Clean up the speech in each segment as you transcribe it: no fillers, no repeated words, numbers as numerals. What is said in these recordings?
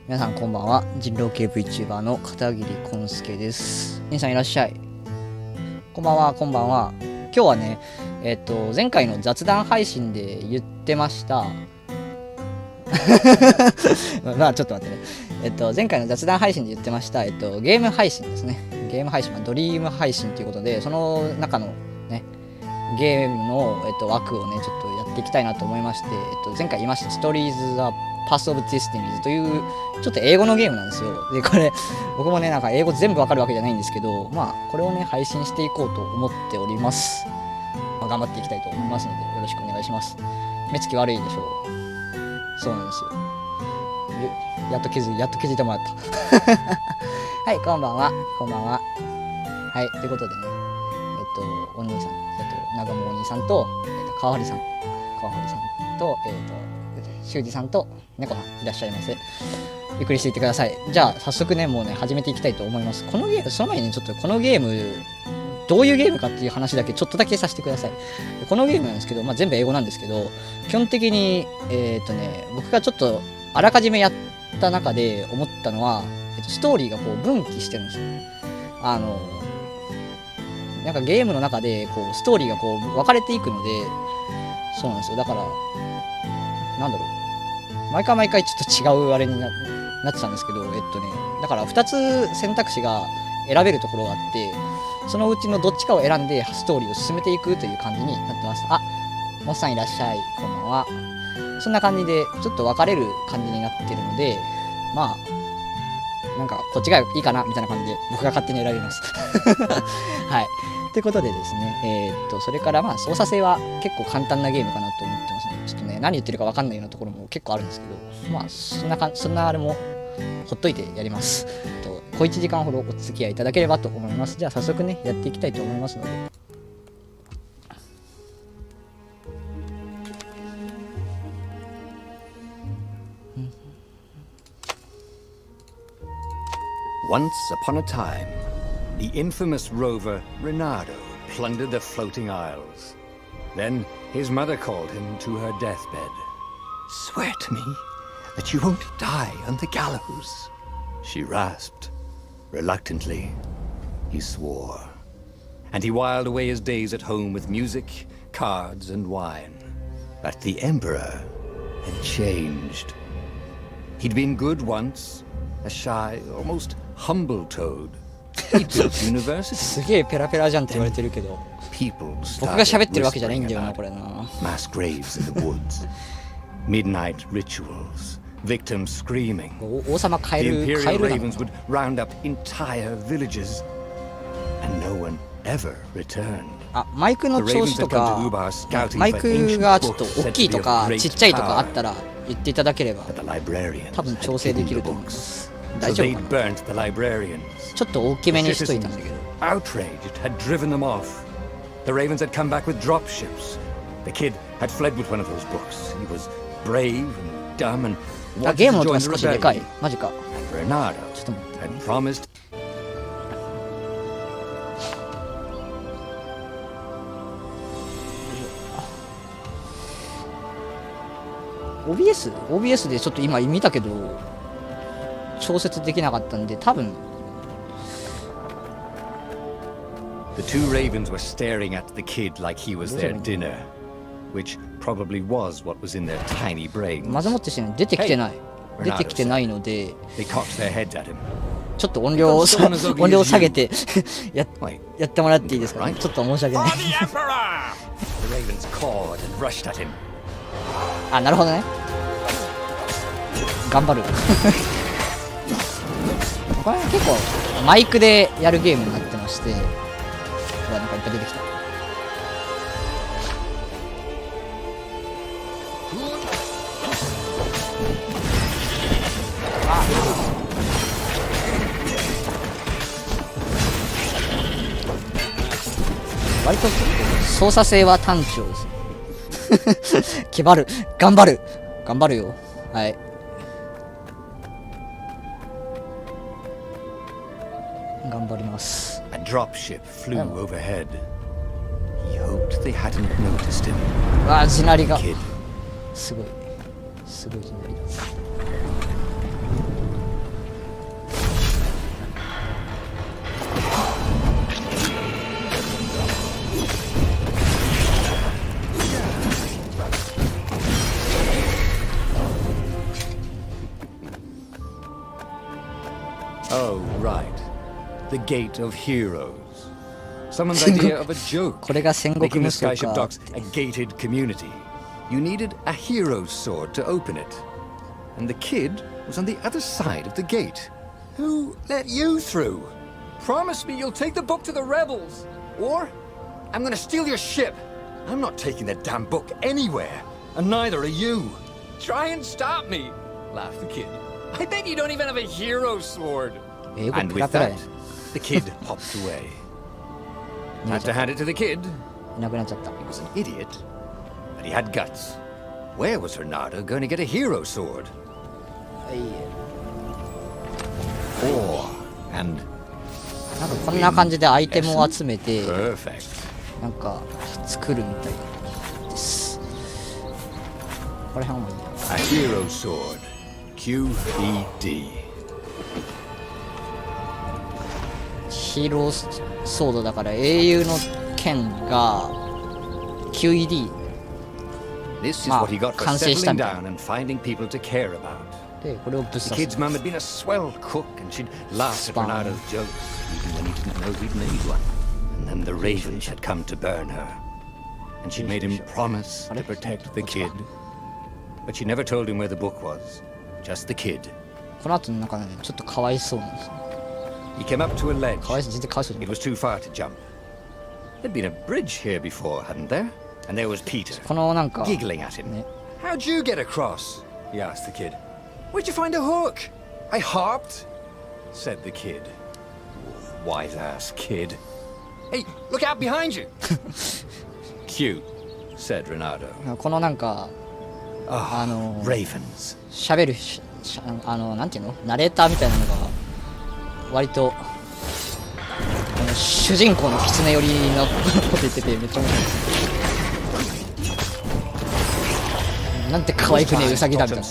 皆さんこんばんは。人狼系 VTuber の片桐康介です。皆さんいらっしゃい。こんばんは、こんばんは。今日はね、前回の雑談配信で言ってましたまあちょっと待ってね。前回の雑談配信で言ってました、ゲーム配信ですね。ゲーム配信、ドリーム配信ということで、その中のね、ゲームの、枠をね、ちょっとやっていきたいなと思いまして、前回言いました、ストリーズ・ザ・パス・オブ・ディスティニーズという、ちょっと英語のゲームなんですよ。で、これ、僕もね、なんか英語全部わかるわけじゃないんですけど、まあ、これをね、配信していこうと思っております。まあ、頑張っていきたいと思いますので、よろしくお願いします。目つき悪いでしょう。そうなんですよ。やっと気づいてもらったはい、こんばんは、こんばんは。はい、ということでね、お兄さん、長もお兄さんと、川堀さんと、修二さんと猫さんいらっしゃいませ。ゆっくりしていってください。じゃあ、早速ね、もうね、始めていきたいと思います。このゲーム、その前にね、ちょっとこのゲーム、どういうゲームかっていう話だけちょっとだけさせてください。このゲームなんですけど、まあ、全部英語なんですけど、基本的に、僕がちょっとあらかじめやった中で思ったのは、ストーリーがこう分岐してるんですよ。なんかゲームの中でこうストーリーがこう分かれていくので、そうなんですよ。だから、なんだろう。毎回ちょっと違うあれになってたんですけど、だから2つ選択肢が選べるところがあって、そのうちのどっちかを選んでストーリーを進めていくという感じになってます。あ、モスさんいらっしゃい。こんばんは。そんな感じで、ちょっと分かれる感じになってるので、まあ、なんかこっちがいいかなみたいな感じで僕が勝手に選びます。はい。ということでですね、それからまあ操作性は結構簡単なゲームかなと思ってますね。ちょっとね、何言ってるか分かんないようなところも結構あるんですけど、まあそんなあれもほっといてやります。小1時間ほどお付き合いいただければと思います。じゃあ早速ね、やっていきたいと思いますので。Once upon a time, the infamous rover Reynardo plundered the floating isles. Then his mother called him to her deathbed. "Swear to me that you won't die on the gallows," she rasped. Reluctantly, he swore. And he whiled away his days at home with music, cards, and wine. But the Emperor had changed. He'd been good once, a shy, almost humble toad. He built universities. すげえペラペラじゃんって言われてるけど、僕が喋ってるわけじゃないんだよな、これな。Mass graves in the woods, midnight rituals, victims screaming. 王様変え The る imperial ravens would round up entire villages, and no one ever returned. あ、マイクの調子とか、マイクがちょっと大きいとかちっちゃいとかあったら言っていただければ、多分調整できると思います。大丈夫かな。ちょっと大きめにしといたんだけど。Outrage had driven them off. The ravens had come back with dropships. The kid had fled with one of those books. He was brave and dumb and あ、ゲームの音が少しでかい。マジか。Reynardo ちょっと待って、ね。had promised. OBS でちょっと今見たけど調節できなかったんで、多分 The two ravens were staring at the kid like he was their dinner, which probably was what was in their tiny brains. まずもってしてね、出てきてないので、 They cocked their heads at him. ちょっと音量を下げてやってもらっていいですかね。ちょっと申し訳ない。 The ravens cawed and rushed at him. あ、なるほどね。頑張る。これ結構マイクでやるゲームになってまして、なんかいっぱい出てきた。割と操作性は単調です。頑張るよ。はい。頑張ります。A dropship flew overhead. He hoped they hadn't noticed him. わあ、地鳴りがすごい地鳴りだ。Oh, right. The Gate of Heroes. Someone's idea of a joke. これが戦国 Making 無 the 双 Skyship か。 Docks a gated community. You needed a hero's sword to open it. And the kid was on the other side of the gate. Who let you through? Promise me you'll take the book to the rebels. Or I'm gonna steal your ship. I'm not taking that damn book anywhere. And neither are you. Try and stop me, laughed the kid. I bet you don't even have a hero sword. 英語 And ペラ with ペラ that, や。 the kid hopped away. Had to hand it to the kid. いなくなっちゃった。 He was an idiot, but he had guts. Where was Renato going to get a hero sword? はい。 And なんかこんな感じでアイテムを集めて、 perfect. なんか作るみたいです。これ辺もいいや。 A hero sword. QED. ヒーローソードだから英雄の剣が QED This is what he got for 完成した settling みたい down and finding people to care about. でこれをぶっ刺 The す kid's mum had been a swell cook, and she'd laughed at Spawn. Renato's jokes, even when he didn't know he'd made one. And then the ravens had come to burn her. And she'd made him promise to protect the kid. But she never told him where the book was. Just the kid. この後の中でねちょっとかわいそうなんですよ。 He came up to a ledge. かわいそう全然かわいそうじゃ It ない was too far to jump. There'd been a bridge here before, hadn't there? And there was Peter, このなんか giggling at him. ね How'd you get across? He asked the kid. Where'd you find a hook? I hopped, said the kid. Wise ass kid. Hey, look out behind you. Cute, said Renato. このなんか Oh, ravens. 喋るなんていうのナレーターみたいなのが割と主人公の狐寄りのこと言っててめっちゃ面白いです。なんて可愛くねえウサギだみたいな。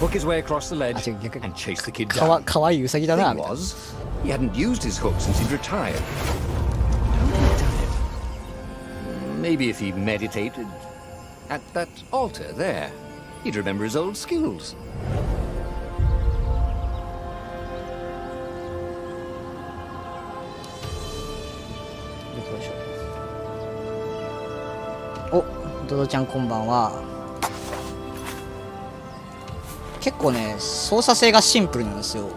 Hook his way across the ledge あ違う逆 and chase the kid か down. 可愛いウサギだな Thing みたいな。 was, he hadn't used his hook since he'd retired. How had he done it? Maybe if he meditated at that altar there, he'd remember his old skills. よいしょ。お、ドドちゃんこんばんは。結構ね操作性がシンプルなんですよ。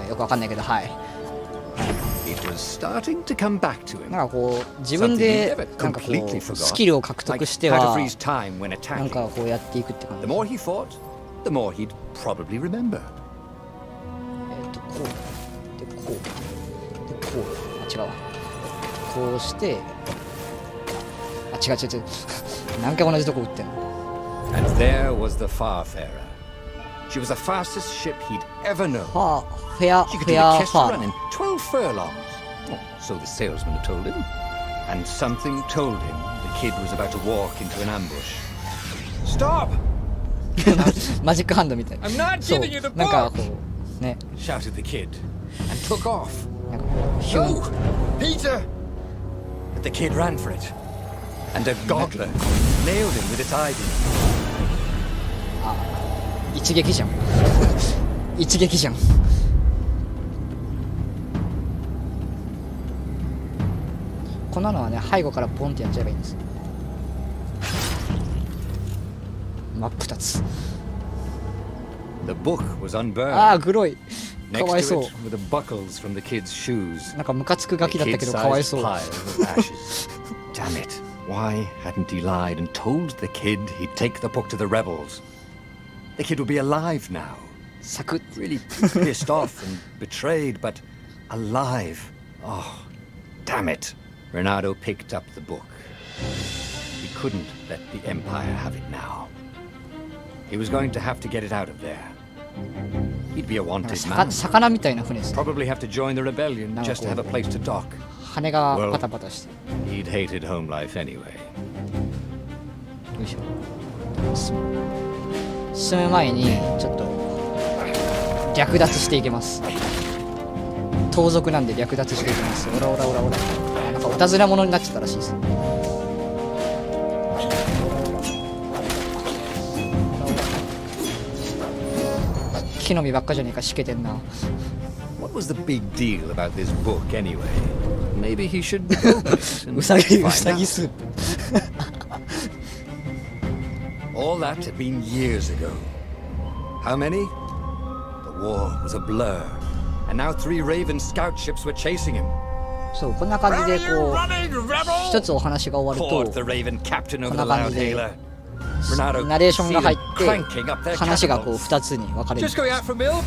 よくわかんないけど、はい。 It was starting to come back to him. なんかこう自分でなんかこうスキルを獲得しては How to freeze time when なん attacking. かこうやっていくって感 The じ。 more he fought, the more he'd probably remember. こうでこうでこうあ違うわこうしてあ違う何回同じとこ打ってんの。 And there was the Farfarer. She was the fastest ship he'd ever known. ファー She フ could do ェア the フ Kester ァ run in 12 furlongs. Oh, so the salesman had told him. And something told him the kid was about to walk into an ambush. Stop! ーマジックハンドみたいな。 I'm not そう giving you the なんか book! こうね Shouted the kid and took off. なんかこうヒュ Go! ン Peter! But the kid ran for it. And a goggler nailed him with its ivy. 一撃じゃん一撃じゃん。こんなのはね背後からポンってやっちゃえばいいんです。真っ二つ。 The book was unburned. ああグロいか Next わい to そう it were the buckles from the kid's shoes. なんかムカつくガキだったけどかわいそう Kid-sized pile of ashes. Damn it. Why hadn't he lied and told the kid he'd take the book to the rebels? The kid would be alive now. サクッ Really pissed off and betrayed, but alive. Oh, damn it. Renato picked up the book. He couldn't let the Empire have it now. He was going to have to get it out of there. He'd be a なんか wanted man. 魚みたいな船ですね。 Probably have to join the rebellion just to have a place to dock. 羽がパタパタして。 He'd hated home life anyway. よいしょ。進む前にちょっと略奪していきます。盗賊なんで略奪していきます。オラオラオラオラ。なんかおたずら者になっちゃったらしいです。木の実ばっかじゃねえか、しけてんな。 What was the big deal about this book anyway? Maybe he should focus and うさぎ find うさぎ out. スープ All that had been years ago. How many? The war was a blur, and now 3 Raven scout ships were chasing him. そうこんな感じでこう一つお話が終わる Poured と the Raven captain こ over んな the 感じで loud hailer. ナレーションが入っ cranking up て their 話がこう catapults. 2つに分かれる Just going out for milk?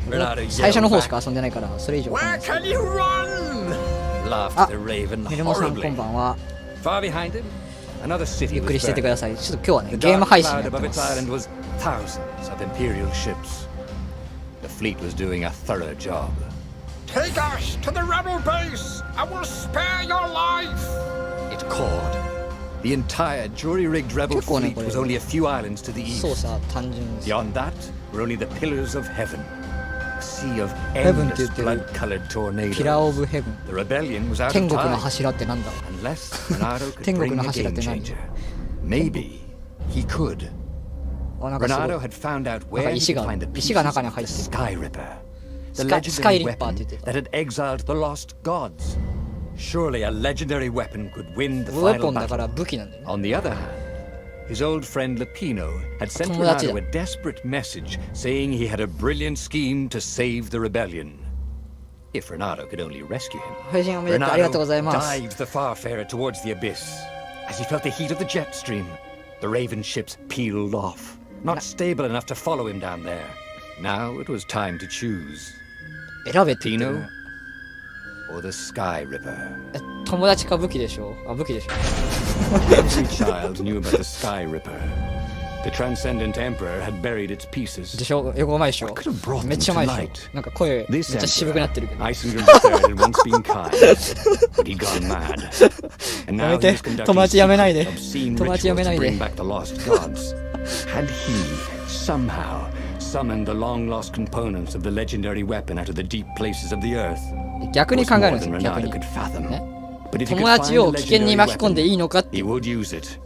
Renato 最初の yelled 方し back. か遊んでないからそれ以上わかんない Where です can you run? Laughed the Raven メルモさんこ horribly. んばんは Far behind him, another city ゆっく was りしててく burning. ださい。ちょっと今日はね The ゲーム dark 配信や cloud って above ま its す island was thousands of Imperial ships. The fleet was doing a thorough job. Take us to the rebel base. I will spare your life. It called. The entire jury-rigged rebel 結構ね fleet これ was only a few islands to the 操 east. 作単純です Beyond that were only the pillars of heaven. A sea of Heaven endless って言ってる blood-colored ピラー tornadoes. オブヘブン The rebellion was out 天 of 国の time. 柱ってなんだ Unless Renato could 天国 bring の a 柱っ game て何 changer. Maybe he could. あなんかすごい Renato had found out なんか where he 石 could が find the 石 pieces が of 中に the 入ってる Sky Ripper. The スカイ legendary リッパーって言って weapon た that had exiled the lost gods. Surely a legendary weapon could win the ウェポ final ンだか battle. ら武器なんだよね On the other hand, his old friend Lupino had sent 友達だ。 Renato a desperate message saying he had a brilliant scheme to save the rebellion. If Renato could only rescue him. 配信おめでとうありがとうござい Renato ます dived the Farfarer towards the abyss. As he felt the heat of the jet stream, the Raven ships peeled off, not stable enough to follow him down there. Now it was time to choose 選べって言ってる Lupino or the Sky Ripper. 友達か武器でしょあ武器でしょ Every child knew about the Sky Ripper. The transcendent emperor had buried its pieces. でしょ英語うまいでしょ What could have brought めっ them ちゃうまい to で light? しょなんか声めっ This ちゃ渋くなってるけ emperor, ど Isengrim III, had once been kind, but he'd gone mad. And や now め he て was 友 conducting 達やめないで obscene 友達や rituals めな to いで bring back the lost gods. Had he somehow summoned the long-lost components of the legendary weapon out of the deep places of the earth? 逆に Was 考え more るんです than よ逆 Renato に could fathom. ね But if he 友 could 達 find を the 危険に legendary 巻き込んで weapon, いいのかって he would use it.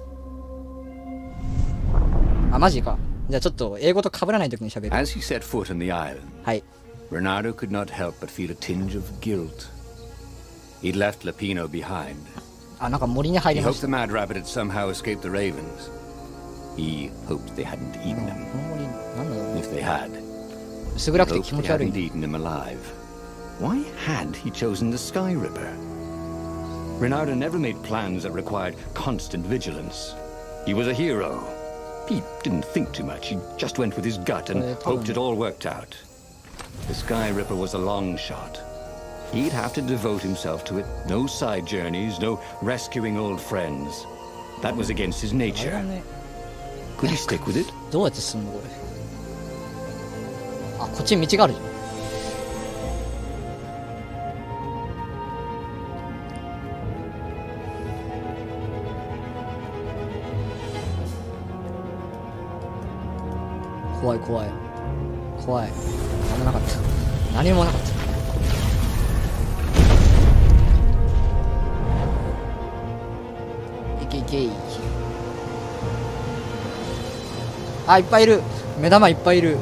あマジかじゃあちょっと英語と被らない時に喋る As he set foot on the island, はい Renato could not help but feel a tinge of guilt. He'd left Lupino behind. あなんか森に入 He りま hoped した the Mad Rabbit had somehow escaped the Ravens. He hoped they hadn't こ eaten の him. 森なんだろう If they had, 薄暗くて hoped 気持 they ち悪い hadn't eaten him alive. Why had he chosen the Sky Ripper? Renato never made plans that required constant vigilance. He was a hero. He didn't think too much. He just went with his gut and hoped it all worked out. The Sky Ripper was a long shot. He'd have to devote himself to it. No side journeys, no rescuing old friends. That was against his あれ nature. はね Could he stick with it? どうやって進むのこれあこっちに道があるじゃん怖い怖い怖い何もなかった何もなかったいけいけいあいっぱいいる目玉いっぱいいる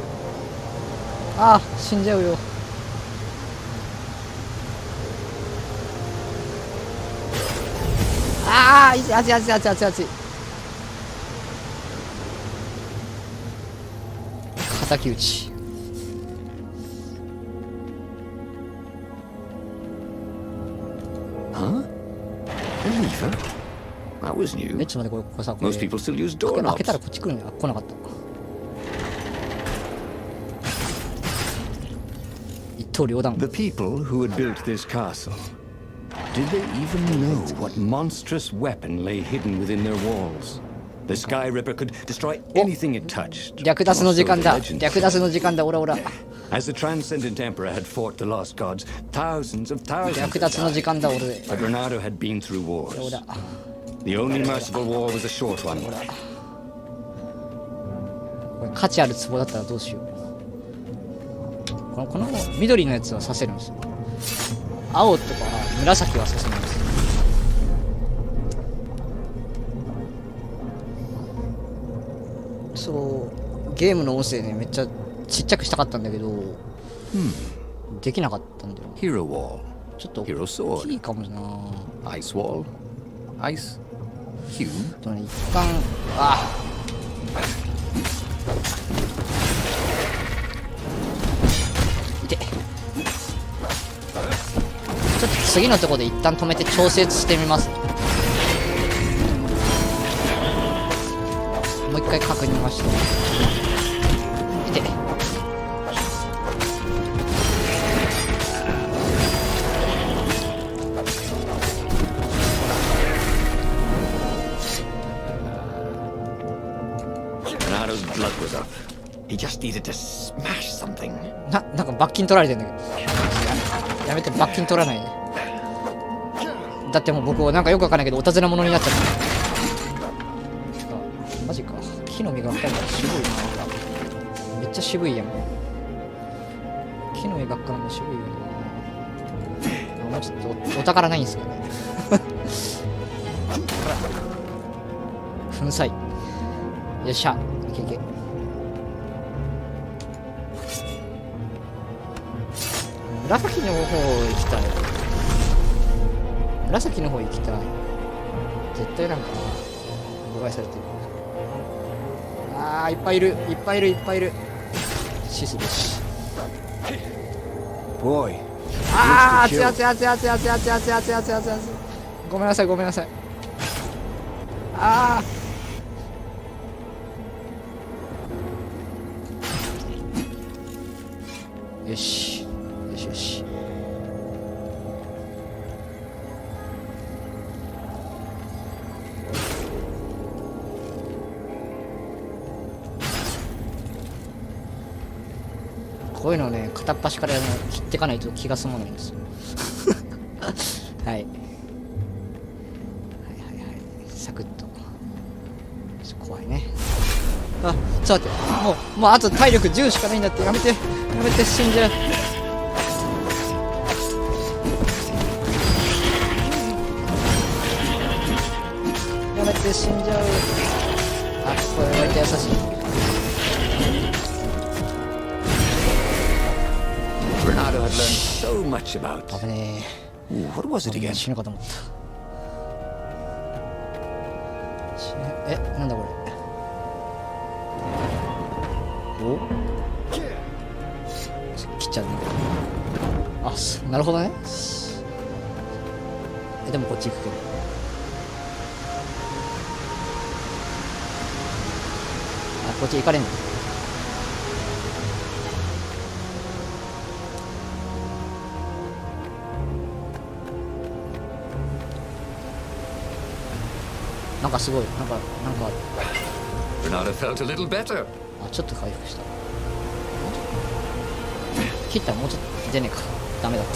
あ死んじゃうよあー熱い熱い熱い熱い熱い敵討ちHuh? A lever? That was え new. ちょっと待ってこれさこれ Most people still use 開けたら doorknobs. こっち来るねあ来なかった一刀両断 The people who had built this castle, did they even know what monstrous weapon lay hidden within their walls? The Sky Ripper could destroy anything it touched. 略奪の時間だ Or so the legend 略奪の時間だオラオラ As the Transcendent Emperor had fought the lost gods, thousands of thousands 略 had 奪の時 died. 間だ俺 But Renato had been through オ wars. ラ The only merciful war was a short one. これ価値ある壺だったらどうしようこの緑のやつは刺せるんですよ青とか紫は刺せないんですよそうゲームの音声ねめっちゃちっちゃくしたかったんだけど、できなかったんだよ。 Hero Wall, ちょっと Hero 大 Sword, きいかもな。 Ice Wall, Ice Cube. 一旦痛い。ちょっと次のところで一旦止めて調節してみます。もう一回確認ました。痛い。Renado's blood was up. He just needed to smash something. なんか罰金取られてんだけど。やめて、罰金取らないで。だってもう僕なんかよくわかんないけどお尋ね者になっちゃった。マジか。木の実が深いから渋いな。めっちゃ渋いやん。木の実が深いの渋いよな。もうちょっとお宝ないんすかね。粉砕。よっしゃ。いけいけ。紫の方行きたい。紫の方行きたい。絶対なんか誤解されてる。いっぱいいる、いっぱいいる、いっぱいいる。シスです。Boy. 熱い熱い熱い熱い熱い熱い熱い熱い熱い熱い熱い。ごめんなさいごめんなさい。よしよしよし。こういうのね、片っ端から切っていかないと気が済まないんですよ。はい。はいはいはい。サクッと。怖いね。ちょっと待って。もうあと体力10しかないんだって。やめて。やめて、死んじゃう。やめて、死んじゃう。これ割と優しい。Renado had learned so much about. 危ねえ。What was it again? 死ぬかと思った。なんだこれ。切っちゃうね。なるほどね。でもこっち行くけど。こっち行かれんの。なんかすごい、なんか Renado felt a little better. ちょっと回復した。切ったらもうちょっと出ねえか。ダメだった。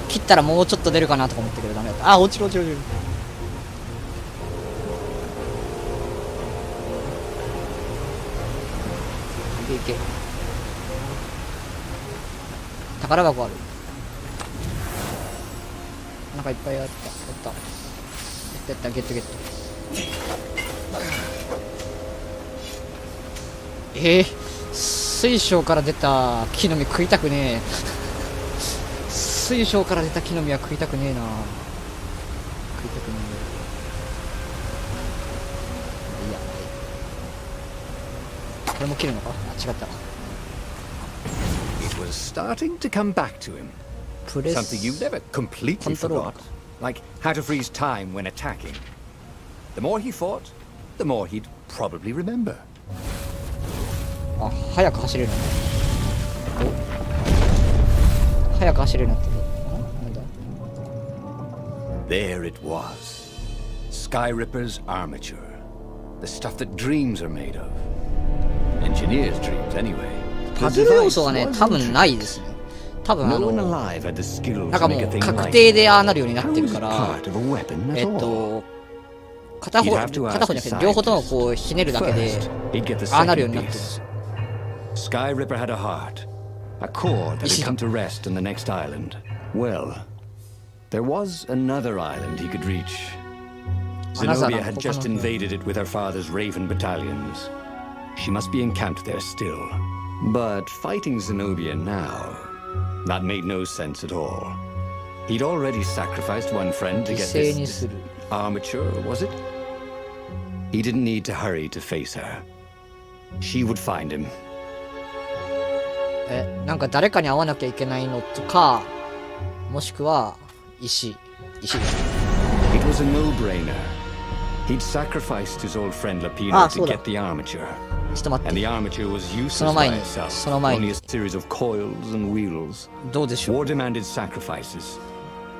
切ったらもうちょっと出るかなとか思ったけどダメだった。落ちる落ちる落ちる。いけいけ。宝箱ある。なんかいっぱいあった。やったゲットゲット。水晶から出た木の実食いたくねえ。水晶から出た木の実は食いたくねえな。食いたくねえ。いや、これも切るのか。違った。 It was starting to come back to him. Something you never completely forgot. Like how to freeze time when attacking. The more he fought, the more he'd probably remember. 早く走れるの。早く走れるなって。なんだ。 There it was. Sky Ripper's armature. The stuff that dreams are made of. Engineers' dreams, anyway. パズル要素はね、多分ないですね。多分なんかもう確定でなるようになってるから、片方じゃなくて両方ともこうひねるだけでなるようになってるんですよ。Sky Ripper had a heart, a core that had come to rest on the next island. Well, there was another island he could reach. Zenobia had just invaded it with her father's Raven battalions. She must be encamped there still, But fighting Zenobia now, that made no sense at all. He'd already sacrificed one friend to 犠 get 牲に this する。 armature, was it? He didn't need to hurry to face her. She would find him. なんか誰かに会わなきゃいけないのとか、もしくは石です。 It was a no-brainer. He'd sacrificed his old friend Lapino to get the armature. ちょっと待っ And て。 the armature was そ useless の前 by に、 itself, その前 only に a series of coils and wheels. どうでしょう。 War demanded sacrifices,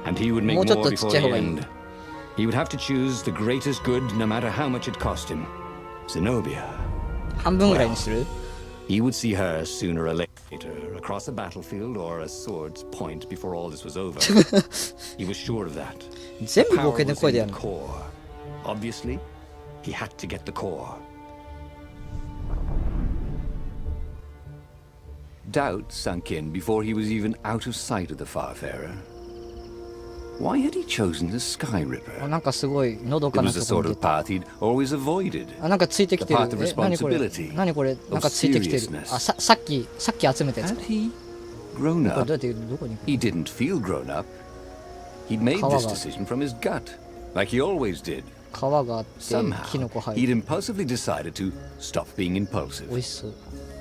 and he would make もうちょっ more とちっ before ちゃい the 方がいい。 end. He would have to choose the greatest good, no matter how much it cost him. Zenobia. 半分ぐらいにする？ He would see her sooner or later, across a battlefield or a sword's point before all this was over. He was sure of that. 全部冒 Power 険で was 声で in や the るの。 core. Obviously, he had to get the core. Doubt sunk in before he was even out of sight of the Farfarer. Why had he chosen the Sky あ、 Ripper? なんかすごいのど It かな was と the こ sort ろ of に出た。 path he'd always avoided. あ、なんかついてきてる。 The path of 何これ？ responsibility. 何これ？なんかついてきてる。 seriousness. あ、さっき集めたやつ。 Had he grown これ up? どうやってどこに行く？ He didn't feel grown up. He'd made this decision from his gut, like he always did. 川があってキ Somehow, ノコ生え he'd る。 impulsively decided to stop being 美 impulsive. 味しそう。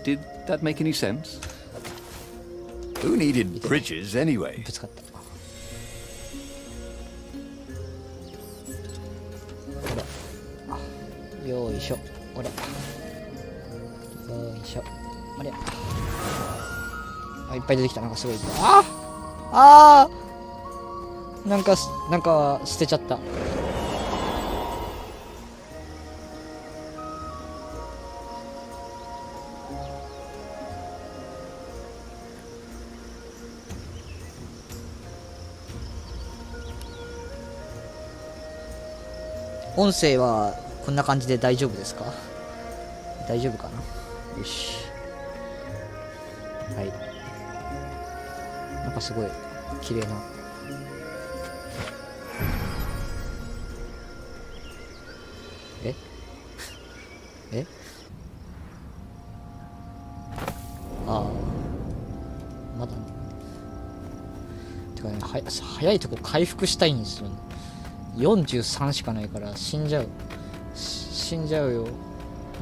Did that make any sense? Who needed bridges anyway? ぶつかった。ほら。あ、よいしょ。ほら。よいしょ。あれ。あ、いっぱい出てきた。なんかすごいいっぱい。ああ。なんか捨てちゃった。音声はこんな感じで大丈夫ですか？大丈夫かな？よし。はい。なんかすごい綺麗な。えああ。まだね。てかね、早いとこ回復したいんですよね。43しかないから死んじゃうよ。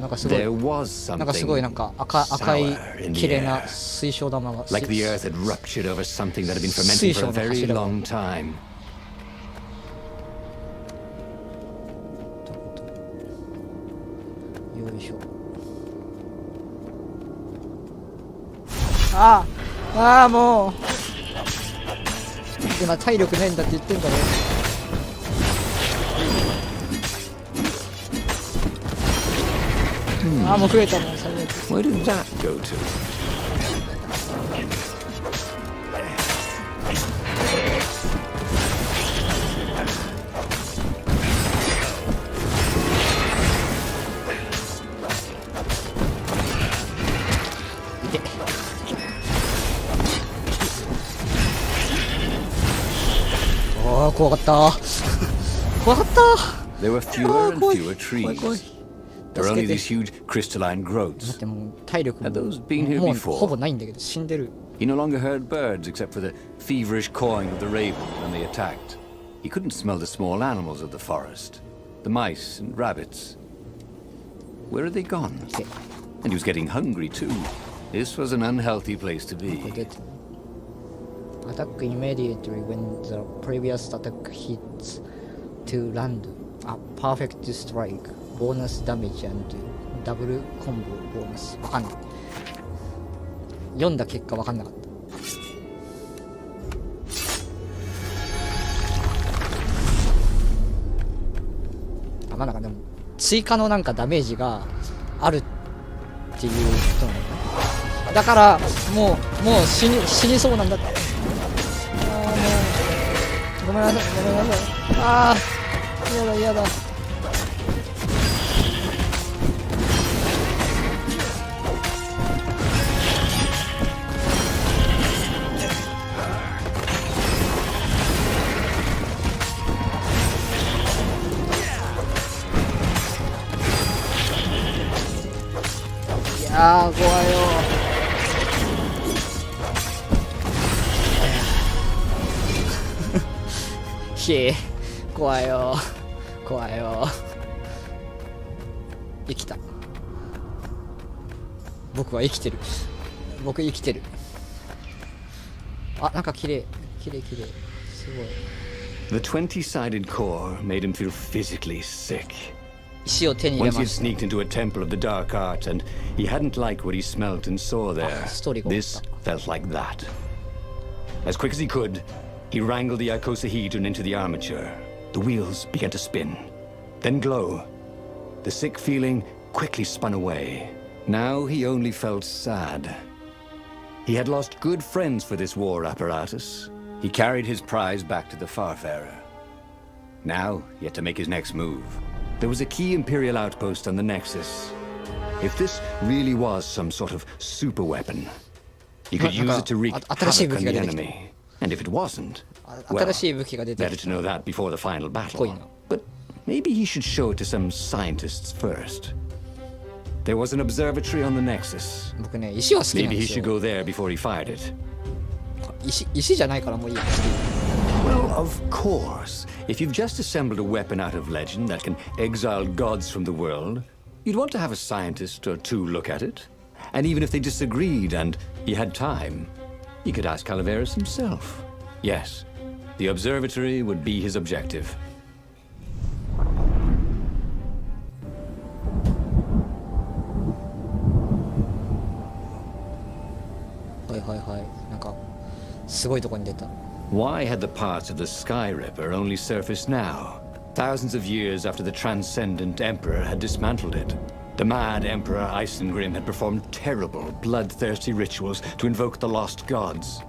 なんかすごい There was なんかすごい something なんか赤い sour in the 綺麗な air. 水晶玉が Like the earth had ruptured over something that had been fermenting 水 for 晶 a の very 柱が long time. よいしょ。ああもう今体力ないんだって言ってんだろ。ああもう増えたもん最悪。 Where did that go to? ああ怖かった怖かった。 There were fewer and fewer trees. 怖い怖い。 There were only these huge crystalline だっ growths. てもう体力も Had those been here もう before? ほぼないんだけど死んでる。 He no longer heard birds except for the feverish cawing of the ravens when they attacked. He couldn't smell the small animals of the forest, the mice and rabbits. Where had they gone? Okay. And he was getting hungry too. This was an unhealthy place to これ be. 出てAttack immediately when the previous attack hits to land. A perfect strike. Bonus damage and double combo bonus. わかんない。読んだ結果わかんなかった。まあなんかでも追加のなんかダメージがあるっていう人なのね。だからもう死にそうなんだって。ごめんなさいごめんなさい。ああやだいやー怖いよ。ひえ怖いよ怖いよ。生きた。僕は生きてる。僕生きてる。あ、なんか綺麗綺麗綺麗。すごい。 The 20-sided core made him feel physically sick. 石を手に入れ Once ま he した。 sneaked into a temple of the dark art, and he hadn't liked what he smelt and saw there. This felt like that. As quick as he could, he wrangled the icosahedron into the armature. The wheels began to spin, then glow. The sick feeling quickly spun away. Now he only felt sad. He had lost good friends for this war apparatus. He carried his prize back to the Farfarer. Now he had to make his next move. There was a key Imperial outpost on the Nexus. If this really was some sort of super weapon, he could use it to wreak havoc on the enemy. And if it wasn't, well, better to know that before the final battle. But maybe he should show it to some scientists first. There was an observatory on the Nexus. Maybe he should go there before he fired it. 石じゃないからもういい。 Well, of course. If you've just assembled a weapon out of legend that can exile gods from the world, you'd want to have a scientist or two look at it. And even if they disagreed and he had time, he could ask Calaveras himself. Yes, the observatory would be his objective. Why had the parts of the Sky Ripper only surfaced now, thousands of years after the Transcendent Emperor had dismantled it? The mad Emperor Isengrim had performed terrible, bloodthirsty rituals to invoke the lost gods.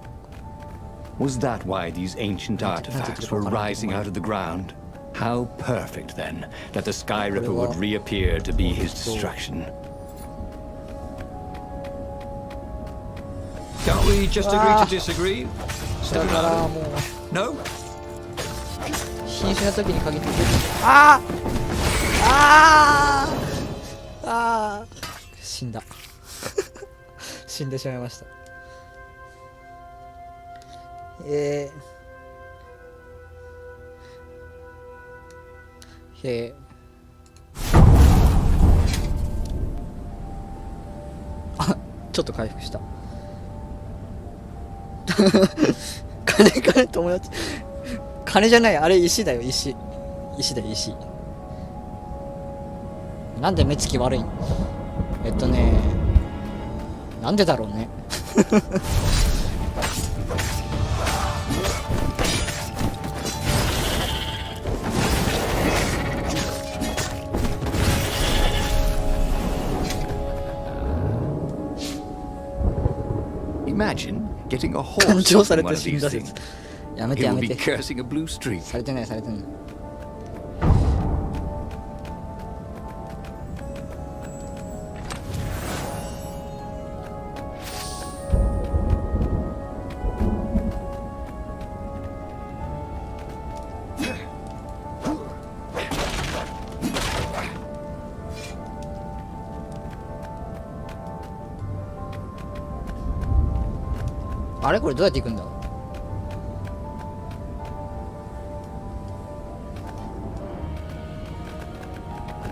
Was that why these ancient artifacts were rising out of the ground? How perfect, then, that the Sky Ripper would reappear to be his destruction. Can't we just agree to disagree? No? 瀕死の時に限ってああああ死んだ死んでしまいました。あ、ちょっと回復した。金友達金じゃない、あれ石だよ、石だよ、石。なんで目つき悪いん？なんでだろうね。Imagine getting a 感 horse 情され in one て of 死ん these だ things. 説。やめて He や will め be て。 cursing a blue streak. されてないされてない。あれこれどうやって行くんだ？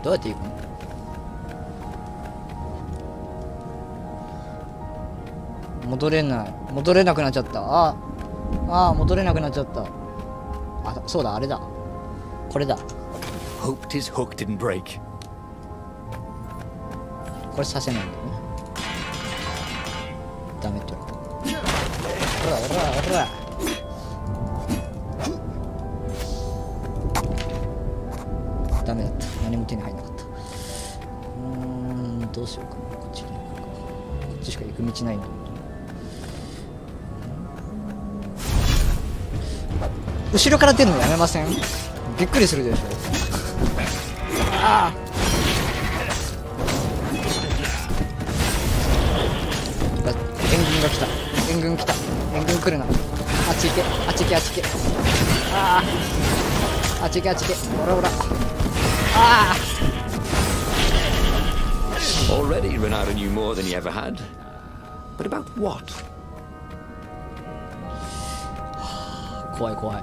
どうやって行くの？戻れない。戻れなくなっちゃった。戻れなくなっちゃった。あ、そうだ、あれだ。これだ。 Hoped his hook didn't break. これさせないんだよね。ダメって言われた。ほらほらほら。ダメだった。何も手に入んなかった。どうしようかな。こっちに行くか。こっちしか行く道ないんだ。後ろから出るのやめません？びっくりするでしょ。ああ。援軍が来た。援軍来た。援軍来るな。あっち行け。あっち行け。あっち行け。ああ。あっち行け。あっち行け。ほらほら。ああ。Already Renato knew more than he ever had. But about what? 怖い怖い。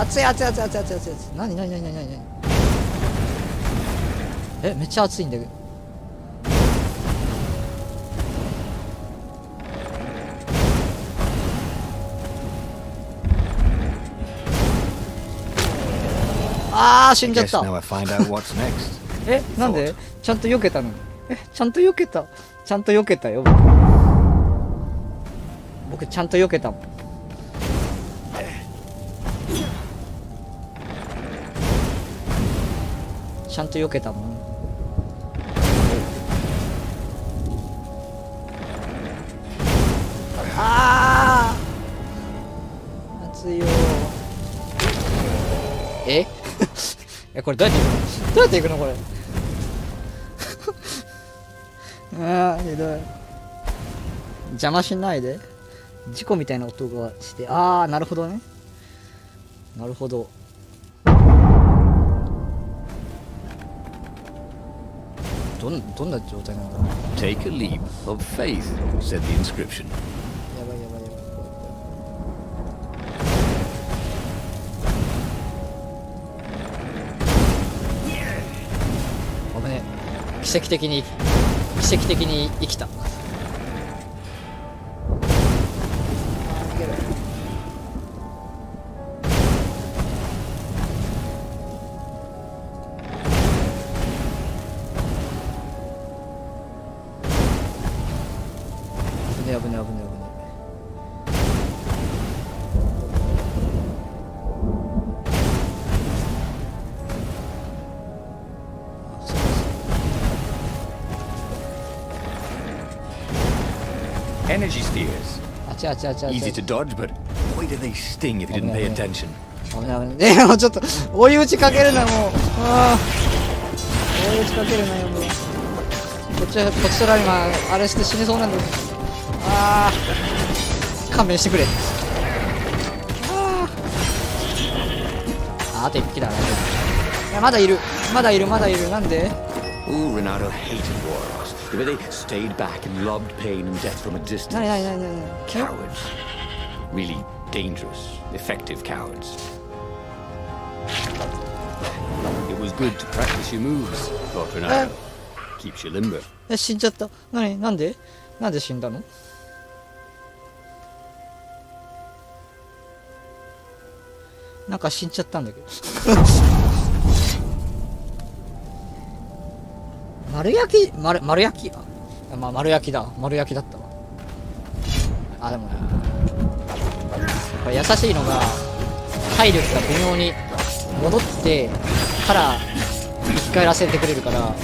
熱い何え、めっちゃ熱いんだけど。あー、死んじゃっ Guess た。 now I find out what's next. え、なんでちゃんと避けたのに。ちゃんと避けたよ。僕ちゃんと避けたもん。ちゃんと避けたもん。あー、熱いよ。えこれどうやって行くのこれ。あー、ひどい。邪魔しないで。事故みたいな音がして。あー、なるほどね。なるほど。どんな状態なのかな。 Take a leap of faith, said the inscription. やばい。危ねえ。奇跡的に生きた。危ねえ。Energy spheres. あちゃ。 Easy to dodge, but boy do they sting if you didn't pay attention. 危ない。もうちょっと追い打ちかけるな、もう。追い打ちかけるなよ、もう。こっちとら今あれして死にそうなんだよ。勘弁してくれ。あと1匹だな。いや、まだいる。なんで。 Oh, Renato hated warlocks. The way they stayed back and loved pain and death from a distance. 何 Cowards. Really dangerous, effective cowards. It was good to practice your moves, thought Renato. Keeps you limber. 死んじゃった。なんで死んだの？なんか死んじゃったんだけど。丸焼きまあ、丸焼きだ。丸焼きだったわ。あ、でもね、これ優しいのが体力が微妙に戻ってから生き返らせてくれるから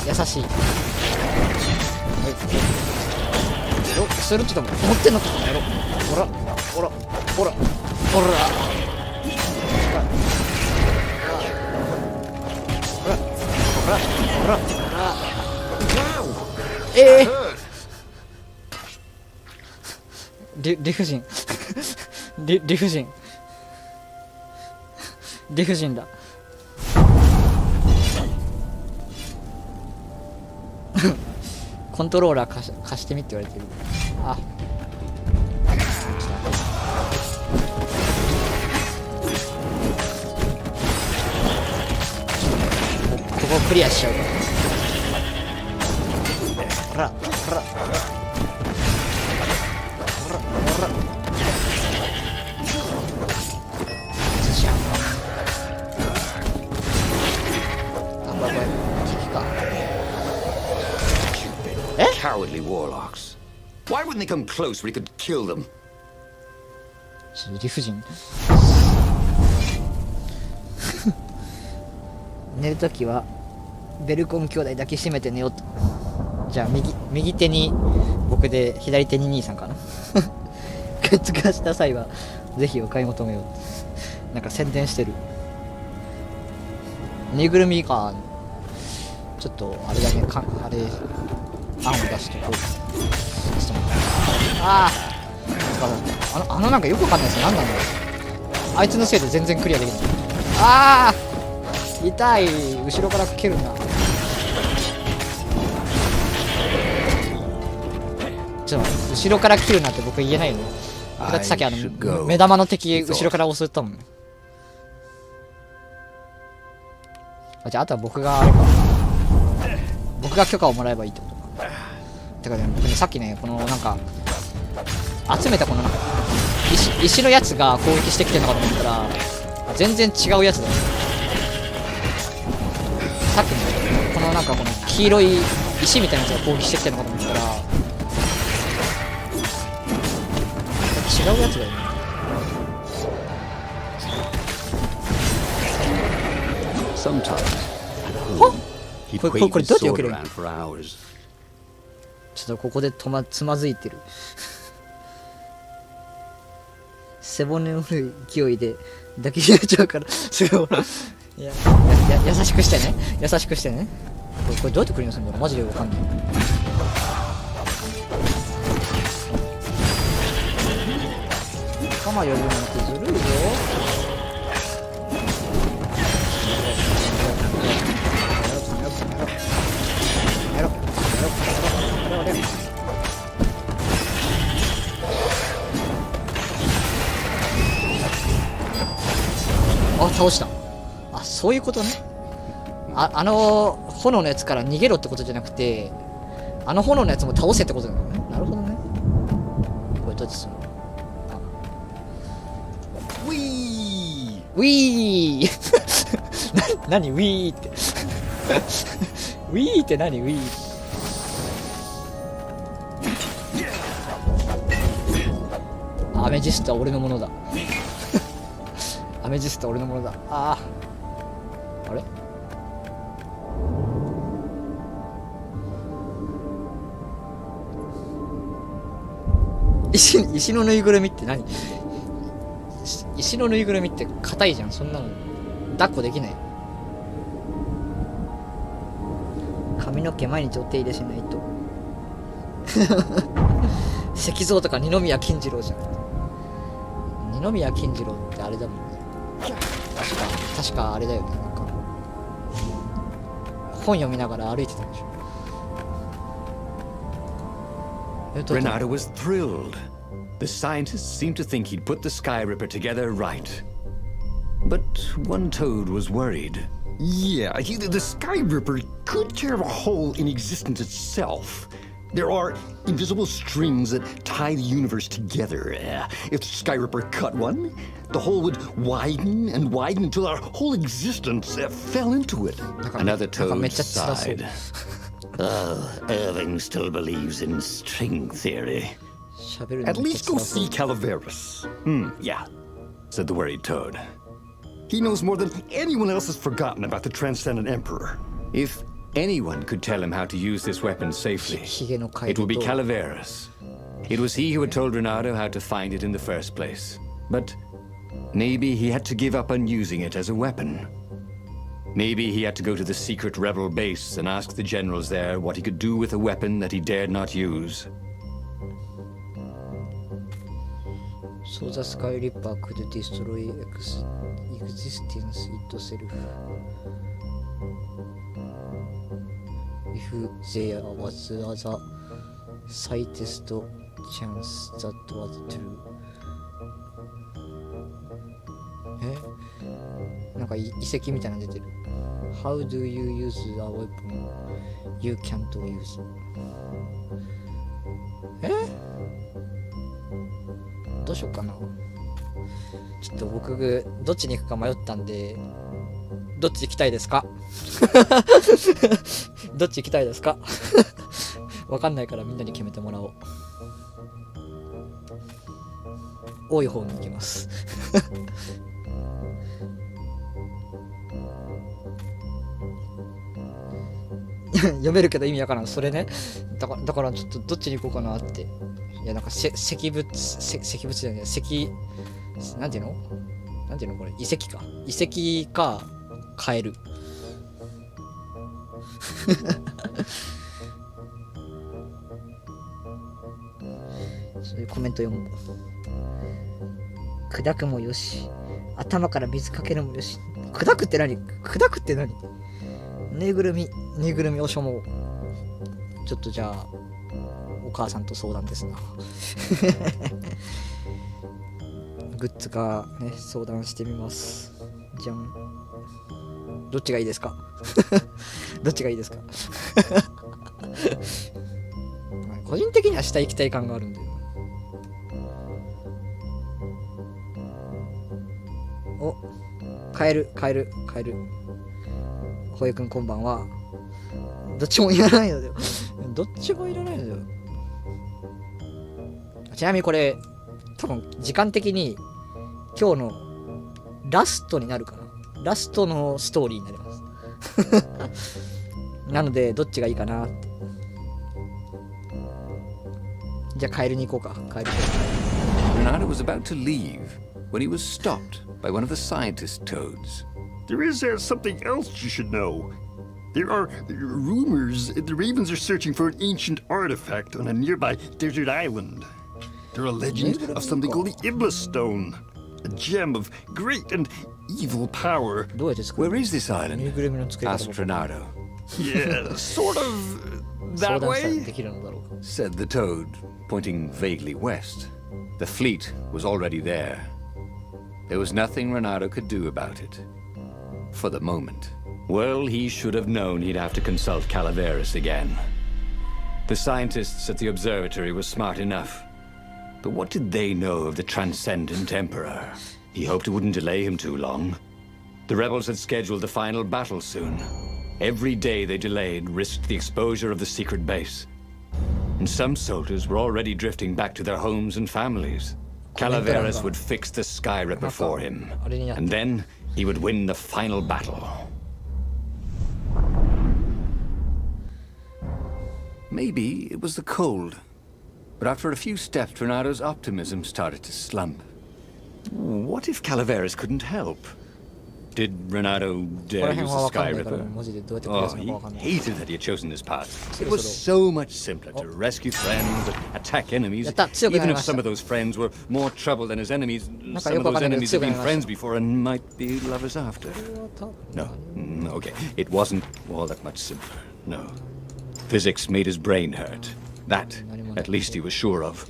優しい。それちょっと持ってんのかやろ。ほら理不尽だ。コントローラー貸してみって言われてる。あ、ここクリアしちゃうから。ほらCowardly warlocks. Why wouldn't they come close where he could kill them? 理不尽。寝るときはベルコン兄弟抱きしめて寝ようと。じゃあ右手に僕で左手に兄さんかな。グッズ化した際はぜひお買い求めよう。なんか宣伝してる。ぬいぐるみか。ちょっとあれだね、あれ案を出してこう。あなんかよくわかんないですよ。何なんだろう。あいつのせいで全然クリアできない。痛い。後ろから蹴るな。ちょっと後ろから切るなって僕言えないよね。だってさっき目玉の敵後ろから押すったもんね。じゃああとは僕が許可をもらえばいいってことか。てかね、僕ね、さっきね、このなんか集めたこのなんか石のやつが攻撃してきてるのかと思ったら全然違うやつだよ。さっきね、このなんかこの黄色い石みたいなやつが攻撃してきてるのかと思ったら違うやつだよね。これどうやって避けるの？ちょっとここでつまずいてる。背骨の勢いで抱きしめちゃうからすごい。優しくしてね。これどうやってクリアするんだろう。マジでわかんない。仲間呼ぶなんてずるいよ。倒した。そういうことね。炎のやつから逃げろってことじゃなくて炎のやつも倒せってことなのね。なるほどね。これどうやってするの？ウィー何ウィーってウィーって何ウィーアメジストは俺のものだ。アメジストは俺のものだ。あれ石のぬいぐるみって何？石のぬいぐるみって硬いじゃん。そんなの抱っこできない。髪の毛毎日お手入れしないと。石像とか二宮金次郎じゃん。二宮金次郎ってあれだもんね。確かあれだよね。なんか本読みながら歩いてたんでしょ。Renato was thrilled. The scientists seemed to think he'd put the Sky Ripper together right. But one toad was worried. Yeah, the Sky Ripper could tear a hole in existence itself. There are invisible strings that tie the universe together. If the Sky Ripper cut one, the hole would widen and widen until our whole existence fell into it. Another toad sighed. Irving still believes in string theory. At least go see Calaveras. Yeah, said the worried toad. He knows more than anyone else has forgotten about the Transcendent Emperor. If anyone could tell him how to use this weapon safely, it would be Calaveras. It was he who had told Renato how to find it in the first place. But maybe he had to give up on using it as a weapon. Maybe he had to go to the secret rebel base and ask the generals there what he could do with a weapon that he dared not use. So the Sky Ripper could destroy existence itself if there was the slightest chance that was true. なんか遺跡みたいなの出てる。How do you use a weapon you can't use? どうしようかな。ちょっと僕どっちに行くか迷ったんで、どっち行きたいですか？どっち行きたいですか？わかんないからみんなに決めてもらおう。多い方に行きます。読めるけど意味わからん。それね。だからちょっとどっちに行こうかなって。いやなんか石仏じゃない。なんていうのこれ遺跡か。遺跡かカエル。そういうコメント読む。砕くもよし、頭から水かけるもよし。砕くって何？ぬいぐるみおしょも。ちょっとじゃあお母さんと相談ですな。グッズかね、相談してみます。じゃん。どっちがいいですか？どっちがいいですか？個人的には下行きたい感があるんで。お、カエル。小江くんこんばんは。どっちもいらないのだよ。どっちもいらないのだよ。ちなみにこれ多分時間的に今日のラストになるかな。ラストのストーリーになります。なのでどっちがいいかなって。じゃあカエルに行こうか。カエル。Renato was about to leave when he was stopped by one of the scientist toads. There is something else you should know. There are rumors the Ravens are searching for an ancient artifact on a nearby desert island. There are legends of something called the Iblis Stone, a gem of great and evil power. Where is this island? Asked Renato. Yeah, sort of that way, said the toad, pointing vaguely west. The fleet was already there. There was nothing Renato could do about it. For the moment. Well, he should have known he'd have to consult Calaveras again. The scientists at the observatory were smart enough. But what did they know of the Transcendent Emperor? He hoped it wouldn't delay him too long. The rebels had scheduled the final battle soon. Every day they delayed risked the exposure of the secret base. And some soldiers were already drifting back to their homes and families. Calaveras would fix the Sky Ripper for him. And then he would win the final battle. Maybe it was the cold. But after a few steps, Renato's optimism started to slump. What if Calaveras couldn't help? Did Renato dare use the Sky Ripper? Oh, he hated that he had chosen this path. It was so much simpler to rescue friends and attack enemies, even if some of those friends were more trouble than his enemies. Some of those enemies had been friends before and might be lovers after. No, okay, it wasn't all that much simpler, no. Physics made his brain hurt. That, at least he was sure of.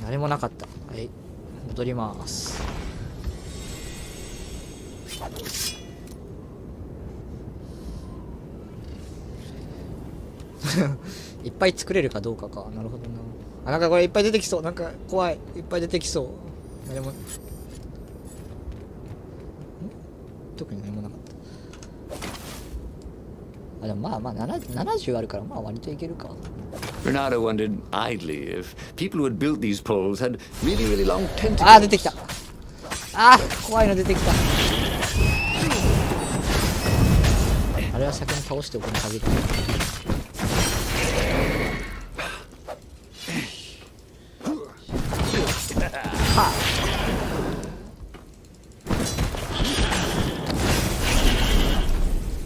何もなかった。はい、戻ります。いっぱい作れるかどうかか。なるほどな。あ、なんかこれいっぱい出てきそう。なんか怖い。いっぱい出てきそう。何も特に何もなかった。あ、でもまあまあ70あるからまあ割といけるか。Renato wondered idly if people who had built these poles had really, really long tentacles. あー、出てきた。あー、怖いの出てきた。あれは先に倒しておくに限る。は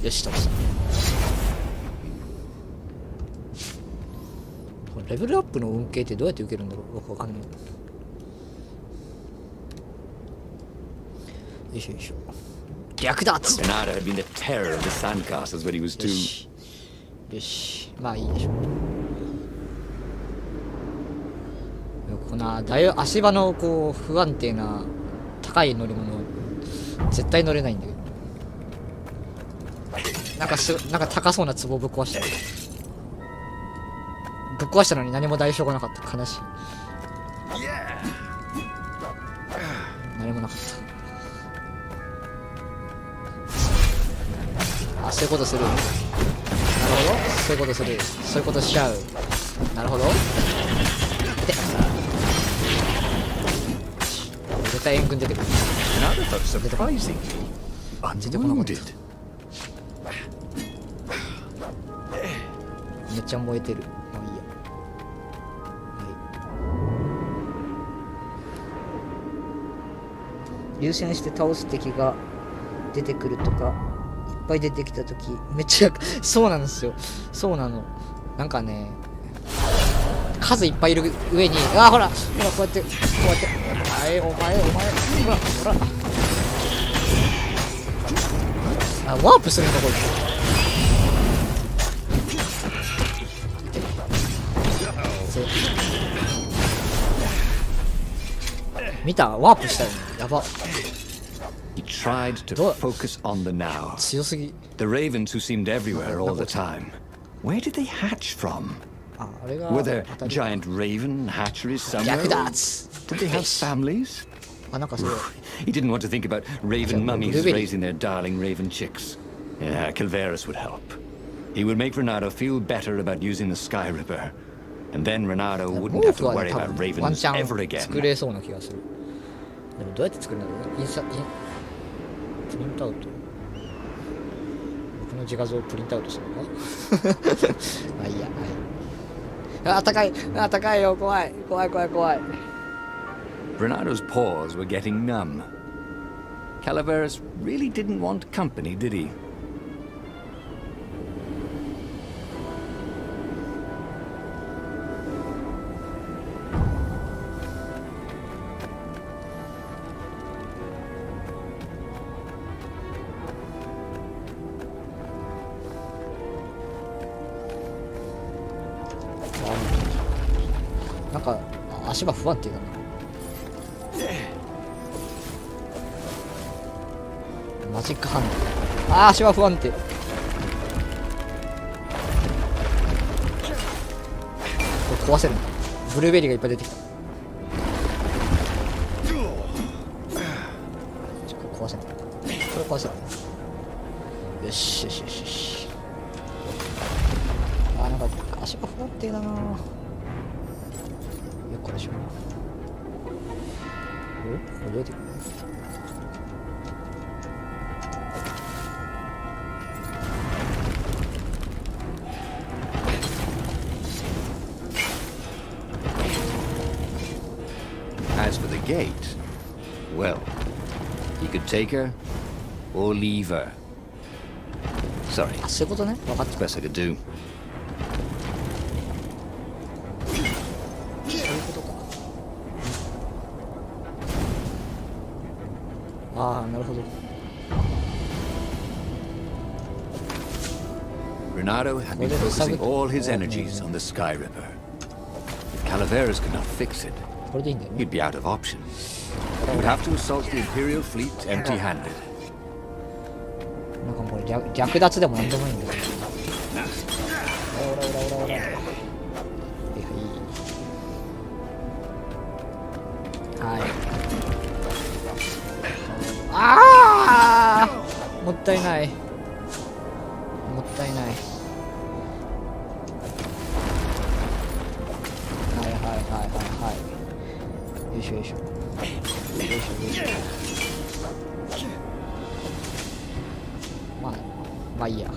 あ、よし、倒した。レベルアップの恩恵ってどうやって受けるんだろう。僕わかんない。よいしょよいしょ。略奪。 Renato had been the terror of the sandcastles when he was よ two. しよし、まあいいでしょう。この足場のこう不安定な高い乗り物絶対乗れないんだけど、なんか高そうな壺ぶっ壊した。ぶっ壊したのに何も代償がなかった。悲しい。何もなかった。あ、そういうことする。なるほど、そういうことする。そういうことしちゃう。なるほど。で、絶対援軍出てくる。 Renato felt surprisingly 出てこなかった。 unwounded. めっちゃ燃えてる。まあいいや。はい。優先して倒す敵が出てくるとかいっぱい出てきた時めっちゃそうなんですよ。そうなの。なんかね、数いっぱいいる上に、あ、ほらこうやってはい、お前ほらあ、ワープするんだこいつ。見た？ワープしたよね。やば。 He tried to focus on the now. 強すぎ。 The ravens who seemed everywhere all the time. Where did they hatch from? あ、あれが Were there giant raven hatcheries somewhere? 略奪。 Did they have families? あ、なんかすごい。 He didn't want to think about raven mummies Blueberry. raising their darling raven chicks. Yeah, Calvaris would help. He would make Renato feel better about using the Sky Ripper. And then Renato 毛 wouldn't have 布 to はね、 worry 多 about 分ワン ravens チャ ever ン again. 作れそうな気がする。でもどうやって作るんだろう。プリントアウト。僕の自画像をプリントアウトするのか。まあいいや。はい。あ、高い。あ、高いよ。怖い。Renato's paws were getting numb. Calaveras really didn't want company, did he? Like なんか足場不安定だな。マジックハンド。あー、足場不安定。これ壊せるんだ。ブルーベリーがいっぱい出てきた。これ壊せない。これ壊せない。よし。あー、なんか足場不安定だな。よっこらしょ。これどうやってくるの。As for the gate, well, he could take her or leave her. Sorry, あ、そういうことね。分かった。 best I could do. そういうことか。ああ、なるほど。 Renato had been focusing all his energies on the Sky Ripper. If Calaveras could not fix it, これでいいんだよね。 He'd be out of options. He would have to assault the Imperial fleet empty-handed. なんかもうこれ略奪でもなんでもいいんだよ。オラオラオラオラ。はい。ああ、もったいない。もったいない。はいはいはいはいはい。よいしょよいしょ。よいしょよいしょ。まあいいや。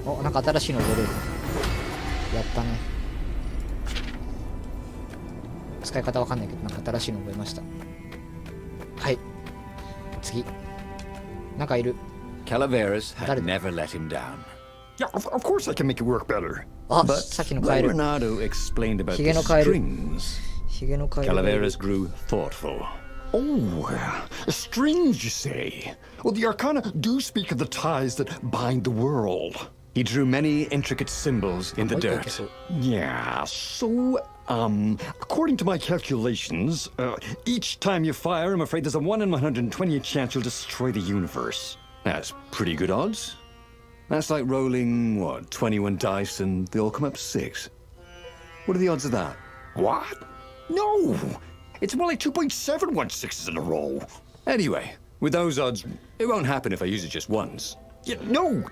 お、なんか新しいの取れる。やったね。使い方わかんないけど、なんか新しいの覚えました。はい。次。なんかいる。 Calaveras had never let him down. Yeah, of course I can make it work better. あ、 But さっきのカエ when ル。 Renato explained about ヒ the ゲのカエル。 strings, ヒゲのカエル。 Calaveras grew thoughtful. Oh, strings, you say? Well, the Arcana do speak of the ties that bind the world. He drew many intricate symbols in the dirt. Yeah, so, according to my calculations, each time you fire, I'm afraid there's a 1 in 128 chance you'll destroy the universe. That's pretty good odds. That's like rolling, what, 21 dice and they all come up 6. What are the odds of that? What? No! It's more like 2.716s in a row. Anyway, with those odds, it won't happen if I use it just once. Yeah, no,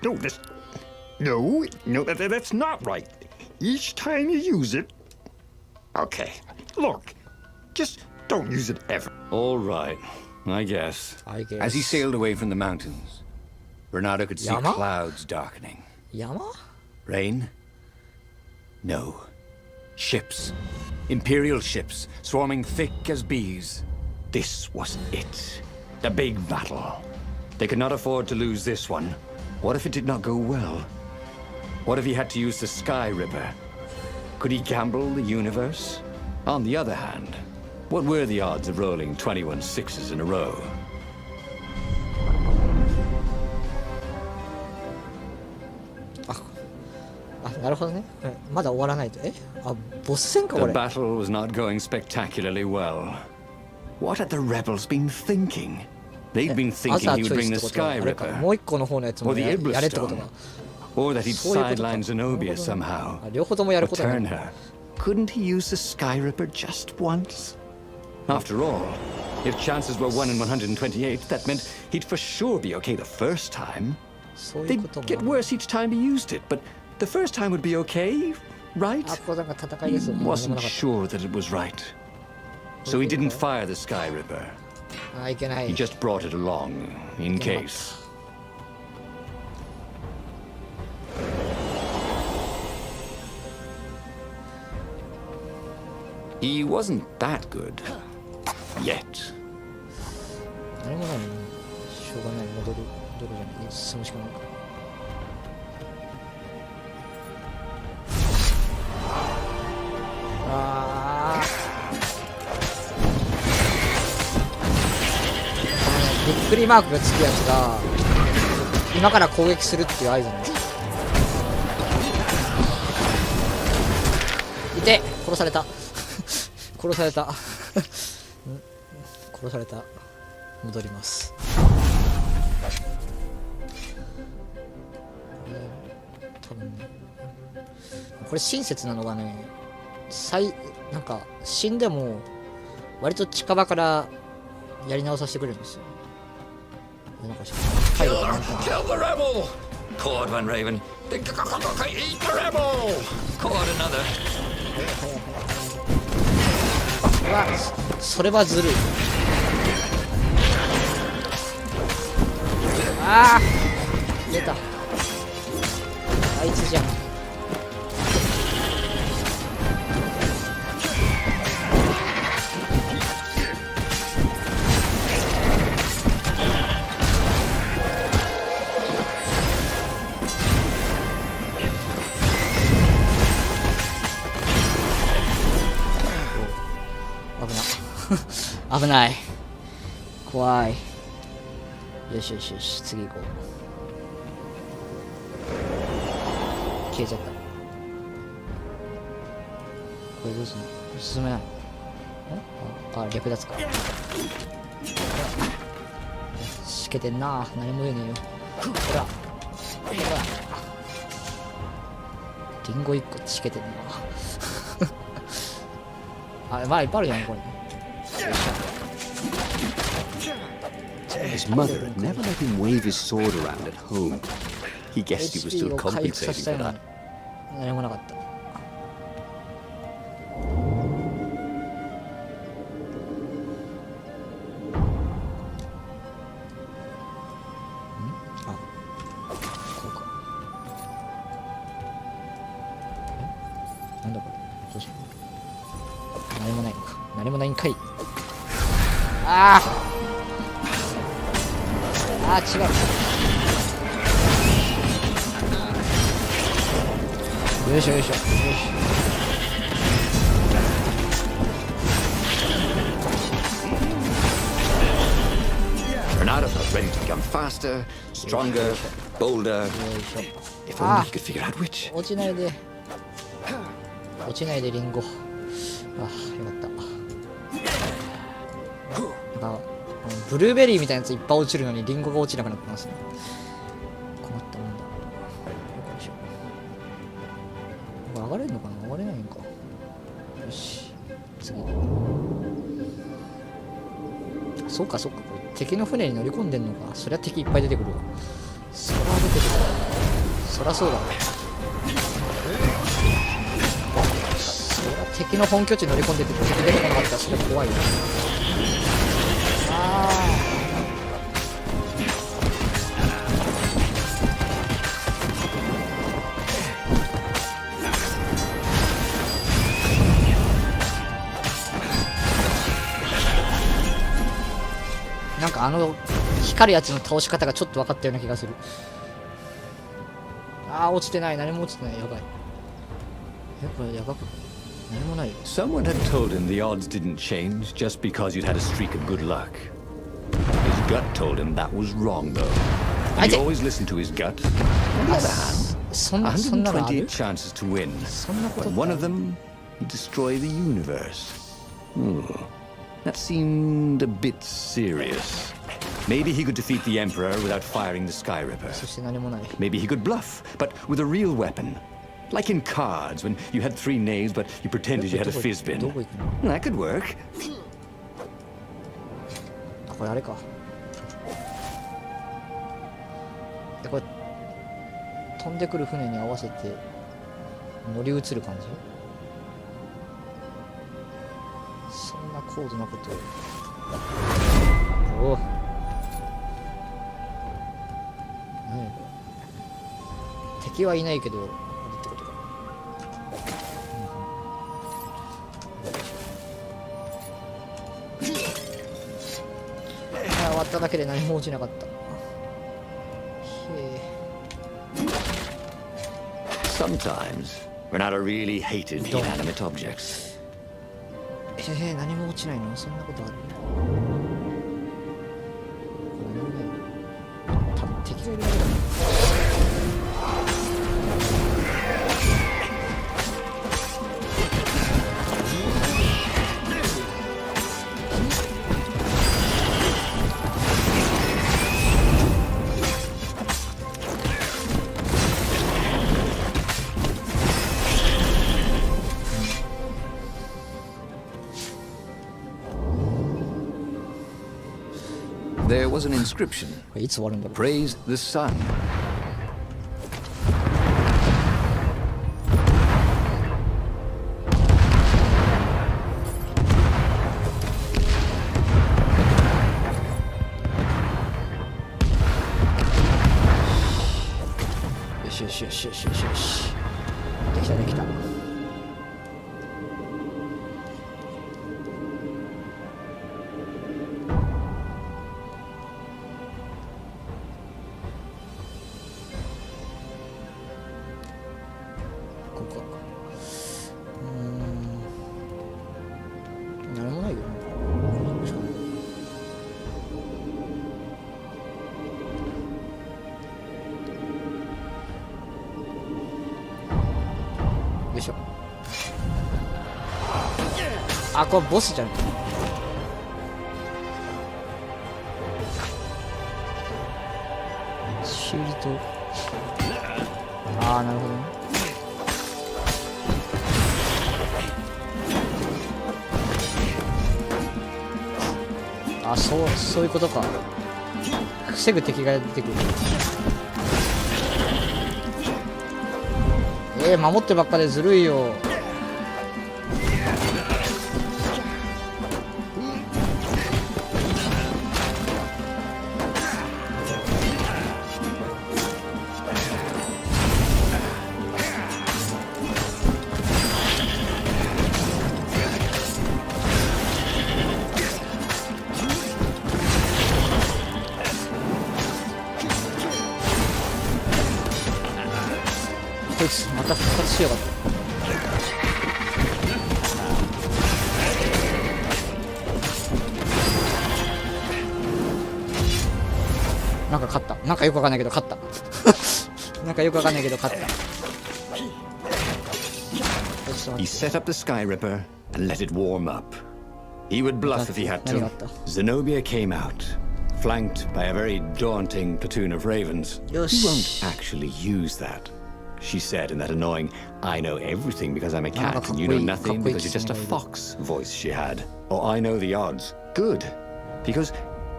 that's not right. Each time you use it... Okay, look, just don't use it ever. All right, I guess. As he sailed away from the mountains, Renato could see Yama? clouds darkening. 山 Rain? No. Ships. Imperial ships, swarming thick as bees. This was it. The big battle. They could not afford to lose this one. What if it did not go well? What if he had to use the Sky Ripper? Could he gamble the universe? On the other hand, what were the odds of rolling 21 sixes in a row? あ、なるほどね。まだ終わらないと。あ、ボス戦かこ The れ。 battle was not going spectacularly well. What had the rebels been thinking? They'd been ア thinking ザー he チ would ョイ bring ス the ってことは Sky あれか。 Ripper, もう一個の方のやつ or も the やれってことだ。 Iblisstone, or that he'd そういうことか。 sideline Zenobia なるほど somehow. あ、両方ともやる But ことだ turn ね。 her. Couldn't he use the Sky Ripper just once? After all, if chances were 1 in 128, that meant he'd for sure be okay the first time. そういうこ They'd とも。 get worse each time he used it, but the first time would be okay, right? あ、これなんか戦い He ですよ。何でも wasn't なかっ sure that it was right. So he didn't fire the Sky Ripper. た。あ、いけな He い。 just brought it along, in case. He wasn't that good. Yet. 何もないのにしょうがない。戻るじゃない。進むしかないか。あー。びっくりマークがつくやつが今から攻撃するっていう合図なんです。いて、殺された。殺された。殺された。戻ります。多分ね、これ親切なのがね、なんか死んでも割と近場からやり直させてくれるんですよ。なんか態度がなんか Kill the rebel! Caught one, Raven. Eat the rebel! Caught another. うわ、それはずるい。ああ、出た。あいつじゃん。危ない。怖い。よしよしよし、次行こう。消えちゃった。これどうすんの？進めない。略奪か。しけてんな。何も言えねえよ。ほらほら、リンゴ1個しけてんな。まあいっぱいあるじゃんこれ。 His mother had never let him wave his sword around at home. He guessed he was HP still を回復さ compensating せたい for の that. に何もなかった。なんだこれ、どうしよう。何もないのか。何もないんかい。ああ違う。よいしょよいしょよいしょ。 Renato felt ready to become faster, stronger, bolder. If only he could figure out which. 落ちないで。落ちないでリンゴ。あ、よかった。なんかブルーベリーみたいなやついっぱい落ちるのにリンゴが落ちなくなってますね。困ったもんだ。よいしょ。これ上がれるのかな？上がれないんか。よし。次。そうかそうか。これ敵の船に乗り込んでんのか。そりゃ敵いっぱい出てくるわ。そりゃ出てくる。そりゃそうだわ。敵の本拠地に乗り込んでて敵出てこなかったらそれ怖いよ。なんか光るやつの倒し方がちょっと分かったような気がする。落ちてない。何も落ちてない。やばい。これやばくない？何もないよ。 Someone had told him the odds didn't change just because you'd had a streak of good luck. His gut told him that was wrong, though. He always listened to his gut. On the other hand, そんなのある？ 128 chances to win. But one of them, he'd destroy the universe. That seemed a bit serious. Maybe he could defeat the Emperor without firing the Sky Ripper. そして何もない。 Maybe he could bluff, but with a real weapon. Like in cards, when you had 3 knaves, but you pretended you had a fizz-bin. どこ行くの？ That could work. これあれか。これ飛んでくる船に合わせて乗り移る感じ？そんな高度なことを。おお。何これ？敵はいないけど、あれってことか。終わっただけで何も落ちなかった。Sometimes, Renato really hated inanimate objects. 何も落ちないの？そんなことある？何もない。多分敵がいるだけだ。There was an inscription. これいつ終わるんだろう。 Praise the sun.よし。できたできた。ここか。何もないよ。しかもよいしょ。あ、これボスじゃん。修理と、ああ、なるほどね。あ、そういうことか。防ぐ敵が出てくる。守ってばっかでずるいよ。こいつまた復活しやがった。なんか勝った。なんかよくわかんないけど勝った。なんかよくわかんないけど勝った。He set up the Sky Ripper and let it warm up. He would bluff if he had to. Zenobia came out, flanked by a very daunting platoon of ravens. He won't actually use that, she said in that annoying, I know everything because I'm a cat and you know nothing because you're just a fox voice she had. Or I know the odds. Good. Because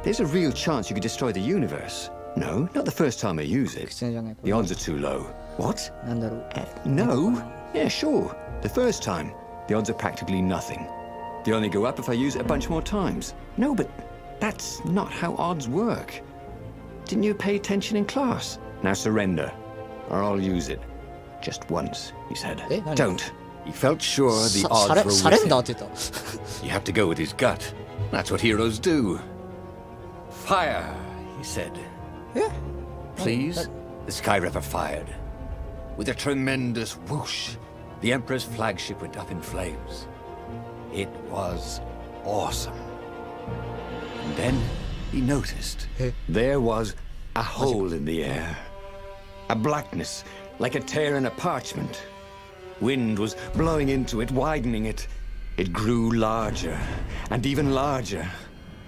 there's a real chance you could destroy the universe. No, not the first time I use it. The odds are too low. What? No. Yeah, sure. The first time, the odds are practically nothing. They only go up if I use it a bunch more times. No, but that's not how odds work. Didn't you pay attention in class? Now surrender, or I'll use it. Just once, he said. Don't. He felt sure the odds were with him. You have to go with his gut. That's what heroes do. Fire, he said. Please? The Sky Ripper fired. With a tremendous whoosh, the Emperor's flagship went up in flames. It was awesome. And then he noticed there was a hole in the air. A blackness, like a tear in a parchment. Wind was blowing into it, widening it. It grew larger and even larger.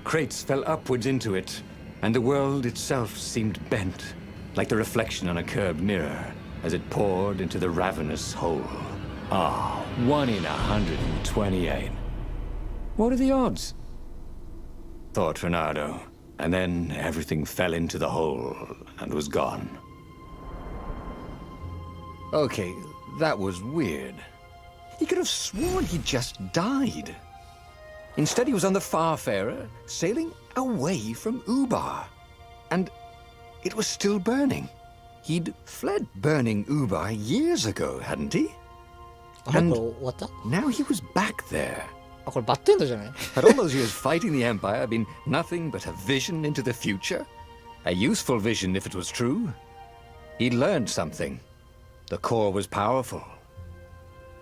Crates fell upwards into it, and the world itself seemed bent, like the reflection on a curved mirror, as it poured into the ravenous hole. 1 in 128. What are the odds? Thought Reynardo, and then everything fell into the hole and was gone. Okay, that was weird. He could have sworn he just died. Instead, he was on the Farfarer, sailing away from Ubar. And it was still burning. He'd fled burning Ubar years ago, hadn't he? And now he was back there. Had all those years fighting the Empire been nothing but a vision into the future? A useful vision if it was true. He'd learned something. The core was powerful,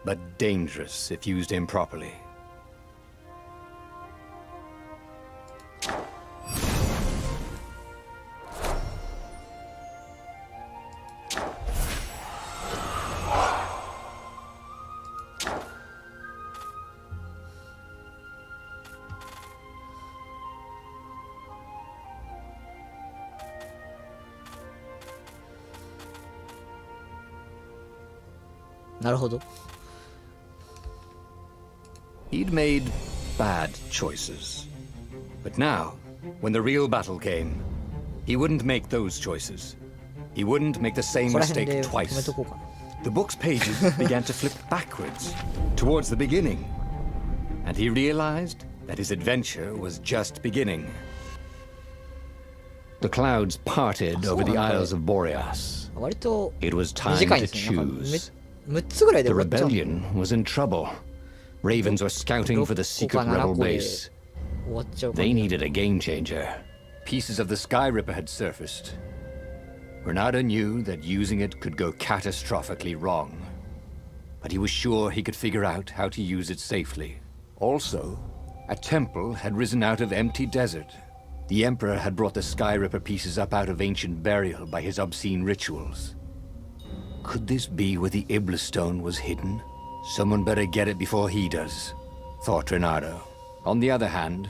but dangerous if used improperly. He'd made bad choices. But now, when the real battle came, he wouldn't make those choices. He wouldn't make the same mistake twice. The book's pages began to flip backwards, towards the beginning. And he realized that his adventure was just beginning. The clouds parted over the Isles of Boreas. It was time to choose. The rebellion was in trouble. Ravens were scouting for the secret rebel base. They needed a game changer. Pieces of the Sky Ripper had surfaced. Reynardo knew that using it could go catastrophically wrong. But he was sure he could figure out how to use it safely. Also, a temple had risen out of empty desert. The Emperor had brought the Sky Ripper pieces up out of ancient burial by his obscene rituals. Could this be where the Iblis stone was hidden? Someone better get it before he does. thought Renato. On the other hand,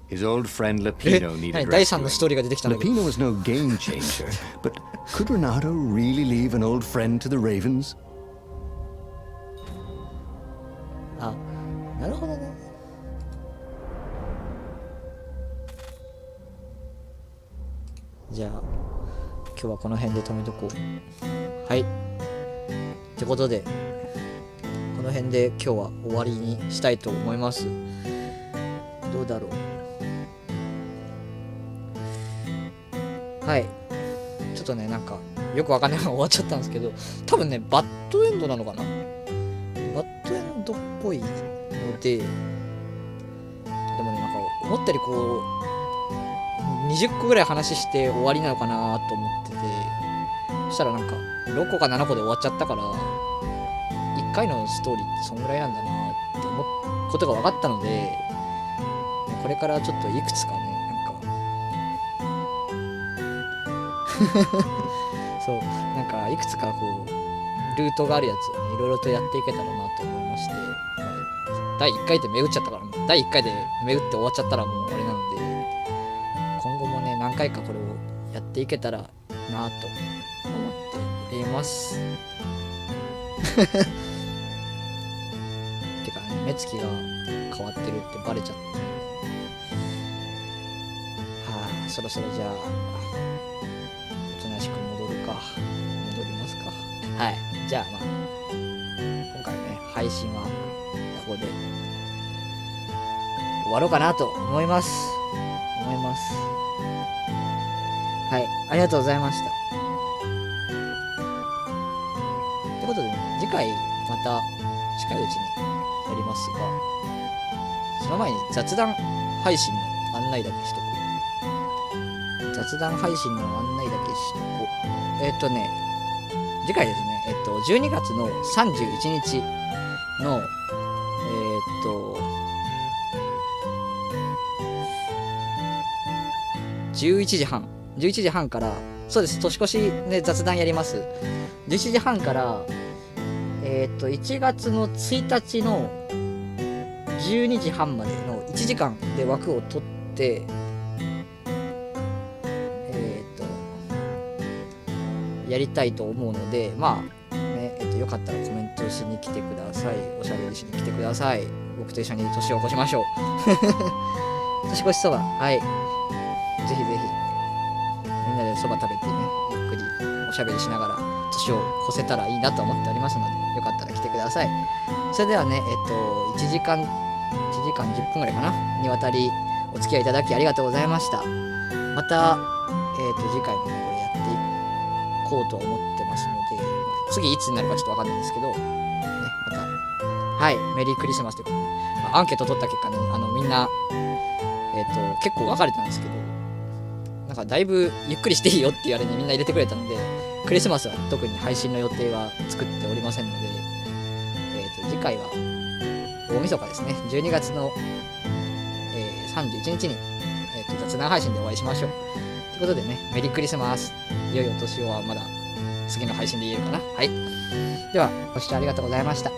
his old friend Lapino needed 第3の rescuing. ストーリーが出てきたんだけど Lapino was no game changer, but could Renato really leave an old friend to the Ravens? あ、なるほどね。じゃあ今日はこの辺で止めとこう。はい。ってことでこの辺で今日は終わりにしたいと思います。どうだろう。はい。ちょっとね、なんかよくわかんないまま終わっちゃったんですけど、多分ねバッドエンドなのかな。バッドエンドっぽいので、でもね、なんか思ったよりこう20個ぐらい話して終わりなのかなと思ってて、そしたらなんか6個か7個で終わっちゃったから、1回のストーリーってそんぐらいなんだなって思うことが分かったので、これからちょっといくつかね、なんかそう、なんかいくつかこうルートがあるやつをね、いろいろとやっていけたらなと思いまして、第1回で目打っちゃったから、第1回で目打って終わっちゃったらもうあれなので、今後もね何回かこれをやっていけたらなと思っています。てかね、目つきが変わってるってバレちゃったので、はあ、そろそろじゃあおとなしく戻りますか。はい、じゃあまあ今回のね配信はここで終わろうかなと思います。はい、ありがとうございました。ってことでね、次回また近いうちにやりますが、その前に雑談配信の案内だけしとこう。雑談配信の案内だけしとこう。次回ですね、12月の31日の11時半から、そうです、年越しで雑談やります。11時半から、1月の1日の12時半までの1時間で枠を取って、やりたいと思うので、まあ、ね、よかったらコメントしに来てください。おしゃべりしに来てください。僕と一緒に年を越しましょう。年越しそば、はい。ぜひぜひみんなでそば食べてね、ゆっくりおしゃべりしながら年を越せたらいいなと思っておりますので、よかったら来てください。それではね、1時間10分ぐらいかなにわたりお付き合いいただきありがとうございました。また、次回もこれやっていこうと思ってますので、次いつになるかちょっとわかんないんですけど、ね、また、はい、メリークリスマスということで、アンケート取った結果ね、みんな、結構分かれたんですけど、なんかだいぶゆっくりしていいよって言われにみんな入れてくれたので、クリスマスは特に配信の予定は作っておりませんので、次回は大晦日ですね、12月の、31日に、雑談配信でお会いしましょう。ということでね、メリークリスマス、良いお年をはまだ次の配信で言えるかな。はい。では、ご視聴ありがとうございました。